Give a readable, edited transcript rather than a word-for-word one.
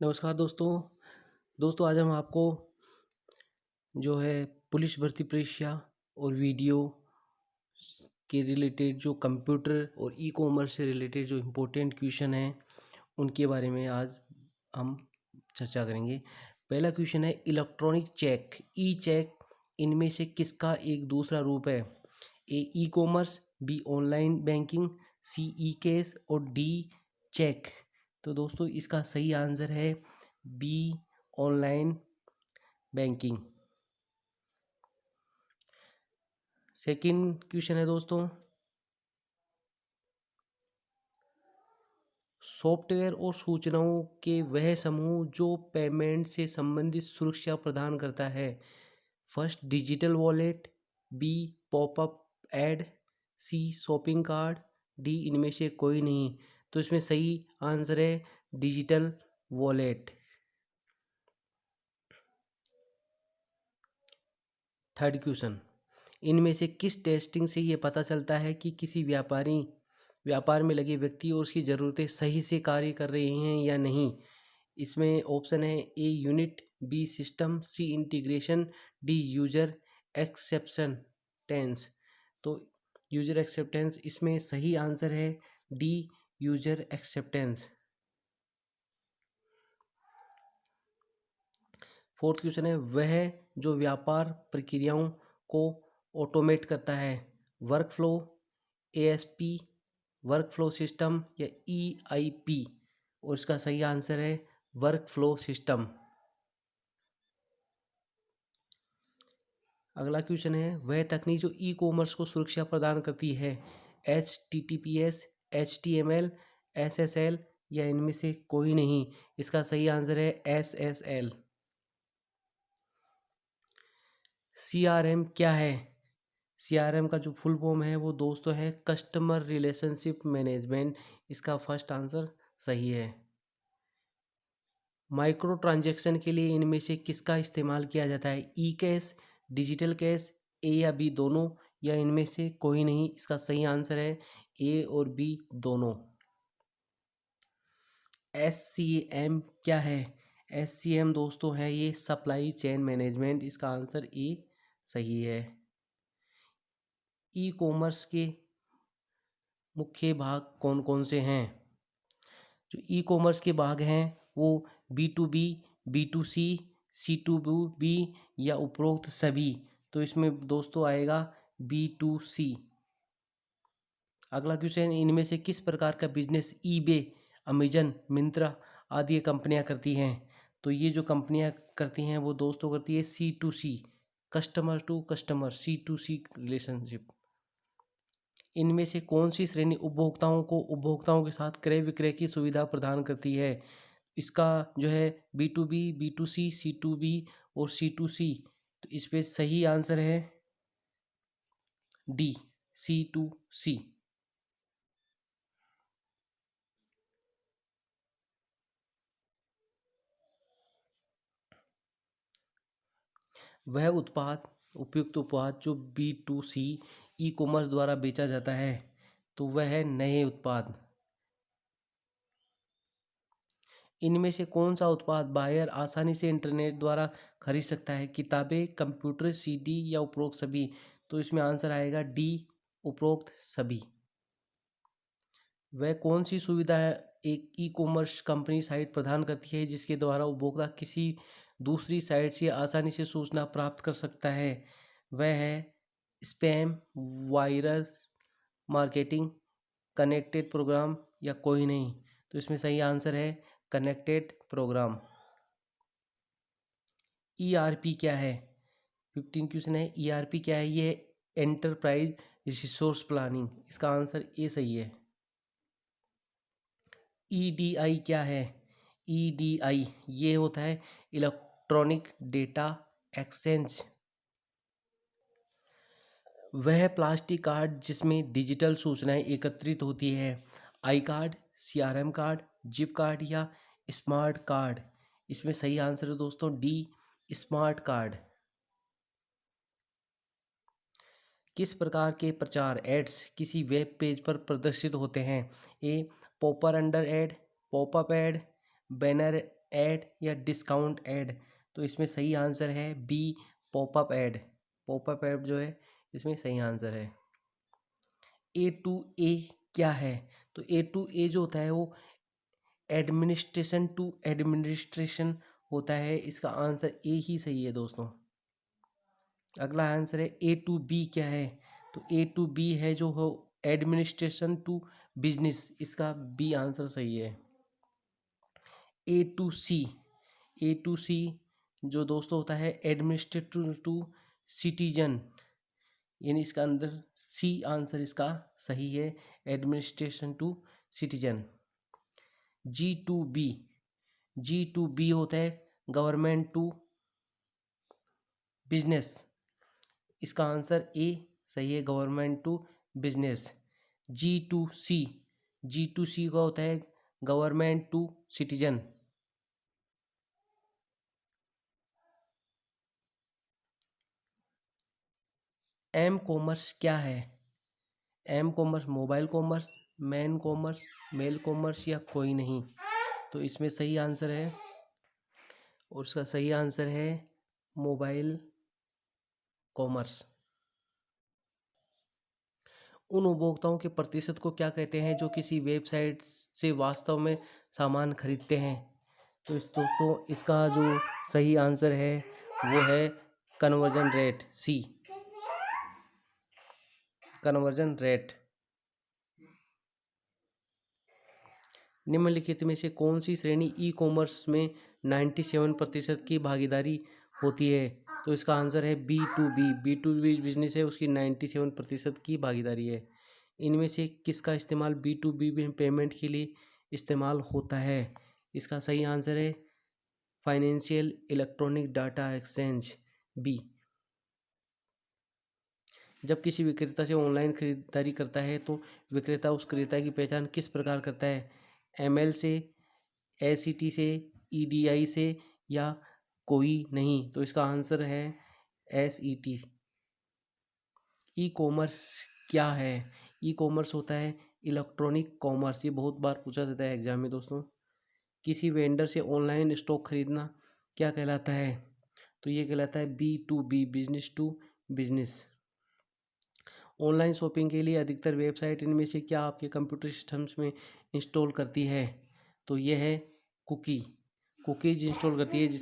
नमस्कार दोस्तों आज हम आपको जो है पुलिस भर्ती परीक्षा और वीडियो के रिलेटेड जो कंप्यूटर और ई कॉमर्स से रिलेटेड जो इम्पोर्टेंट क्वेश्चन हैं उनके बारे में आज हम चर्चा करेंगे। पहला क्वेश्चन है इलेक्ट्रॉनिक चेक ई चेक इनमें से किसका एक दूसरा रूप है? A e commerce, B online banking, C e cash और डी चेक। तो दोस्तों इसका सही आंसर है B online banking. Second question है दोस्तों, सॉफ्टवेयर और सूचनाओं के वह समूह जो पेमेंट से संबंधित सुरक्षा प्रदान करता है। First digital wallet, B popup ad, C shopping card, D इनमें से कोई नहीं। तो इसमें सही आंसर है डिजिटल वॉलेट। थर्ड क्वेश्चन, इनमें से किस टेस्टिंग से ये पता चलता है कि किसी व्यापार में लगे व्यक्ति और उसकी ज़रूरतें सही से कार्य कर रहे हैं या नहीं? इसमें ऑप्शन है A unit, B system, C integration, D user acceptance. तो यूजर एक्सेप्टेंस इसमें सही आंसर है D user acceptance. Fourth question है वह जो व्यापार प्रक्रियाओं को ऑटोमेट करता है। Work flow, ASP, work flow system या ईआईपी। और इसका सही आंसर है वर्क फ्लो सिस्टम। अगला क्वेश्चन है वह तकनीक जो ई कॉमर्स को सुरक्षा प्रदान करती है। HTTPS, HTML, SSL या इनमें से कोई नहीं। इसका सही आंसर है SSL। CRM क्या है? CRM का जो फुल फॉर्म है वो दोस्तों है कस्टमर रिलेशनशिप मैनेजमेंट। इसका फर्स्ट आंसर सही है। माइक्रो ट्रांजैक्शन के लिए इनमें से किसका इस्तेमाल किया जाता है? ई कैश, डिजिटल कैश, ए या बी दोनों या इनमें से कोई नहीं। इसका सही आंसर है ए और बी दोनों। SCM क्या है? SCM दोस्तों है ये सप्लाई चेन मैनेजमेंट। इसका आंसर ए सही है। ई कॉमर्स के मुख्य भाग कौन कौन से हैं? जो ई कॉमर्स के भाग हैं वो B2B, B2C, C2B या उपरोक्त सभी। तो इसमें दोस्तों आएगा B2C। अगला क्वेश्चन, इनमें से किस प्रकार का बिजनेस ईबे, अमेजन, मिंत्रा आदि कंपनियां करती हैं? तो ये जो कंपनियां करती हैं वो दोस्तों करती है C2C, customer to customer, C2C relationship. इनमें से कौन सी श्रेणी उपभोक्ताओं के साथ क्रय विक्रय की सुविधा प्रदान करती है? इसका जो है B2B, B2C, C2B और C2C। तो इस पे सही आंसर है डी C2C। वह उपयुक्त उत्पाद जो B2C ई कॉमर्स द्वारा बेचा जाता है। तो वह है नए उत्पाद। इनमें से कौन सा उत्पाद बायर आसानी से इंटरनेट द्वारा खरीद सकता है? किताबें, कंप्यूटर, CD या उपरोक्त सभी। तो इसमें आंसर आएगा डी उपरोक्त सभी। वह कौन सी सुविधा है एक ई कॉमर्स कंपनी साइट प्रदान करती है जिसके द्वारा उपभोक्ता किसी दूसरी साइट से आसानी से सूचना प्राप्त कर सकता है? वह है spam, virus marketing, connected program या कोई नहीं। तो इसमें सही आंसर है कनेक्टेड प्रोग्राम। ERP क्या है? 15 क्वेश्चन है ERP क्या है? ये एंटरप्राइज रिसोर्स प्लानिंग। इसका आंसर ए सही है। EDI क्या है? EDI ये होता है इलेक्ट्रॉनिक डेटा एक्सचेंज। वह प्लास्टिक कार्ड जिसमें डिजिटल सूचनाएं एकत्रित होती है। I card, CRM card, zip card या स्मार्ट कार्ड। इसमें सही आंसर है दोस्तों डी स्मार्ट कार्ड। किस प्रकार के प्रचार एड्स किसी वेब पेज पर प्रदर्शित होते हैं? A pop under ad, popup ad, banner ad या डिस्काउंट ऐड? तो इसमें सही आंसर है B, popup ad. Popup ad जो है इसमें सही आंसर है। ए टू ए क्या है? तो ए टू ए जो होता है वो एडमिनिस्ट्रेशन टू एडमिनिस्ट्रेशन होता है। इसका आंसर ए ही सही है दोस्तों। अगला आंसर है ए टू बी क्या है? तो ए टू बी है जो हो एडमिनिस्ट्रेशन टू बिजनेस। इसका बी आंसर सही है। ए टू सी, ए टू सी जो दोस्तों होता है एडमिनिस्ट्रेटिव टू सिटीजन, यानी इसका अंदर सी आंसर इसका सही है, administration to citizen. G to B, G to B होता है गवर्नमेंट टू बिजनेस। इसका आंसर ए सही है, government to business. G to C, G to C का होता है government to citizen. M commerce क्या है? M commerce mobile commerce, man commerce, mail commerce या कोई नहीं? तो इसमें सही आंसर है, और उसका सही आंसर है मोबाइल कॉमर्स। उन उपभोक्ताओं के प्रतिशत को क्या कहते हैं जो किसी वेबसाइट से वास्तव में सामान खरीदते हैं? तो इस दोस्तों इसका जो सही आंसर है वो है कन्वर्जन रेट, सी, कन्वर्जन रेट। निम्नलिखित में से कौन सी श्रेणी ई कॉमर्स में 97% की भागीदारी होती है? तो इसका आंसर है B to B. B to B business है उसकी 97% की भागीदारी है। इनमें से किसका इस्तेमाल बी टू बी पेमेंट के लिए इस्तेमाल होता है? इसका सही आंसर है financial electronic data exchange, B. जब किसी विक्रेता से ऑनलाइन खरीदारी करता है तो विक्रेता उस क्रेता की पहचान किस प्रकार करता है? एमएल से, एसीटी से, ईडीआई से या कोई नहीं? तो इसका आंसर है एसईटी। ई कॉमर्स क्या है? ई कॉमर्स होता है इलेक्ट्रॉनिक कॉमर्स। ये बहुत बार पूछा जाता है एग्जाम में दोस्तों। किसी वेंडर से ऑनलाइन स्टॉक खरीदना क्या कहलाता है? तो ये कहलाता है B to B, business to business. Online shopping के लिए अधिकतर वेबसाइट इनमें से क्या आपके कंप्यूटर सिस्टम्स में इंस्टॉल करती है? तो ये है कुकीज़ इंस्टॉल करती है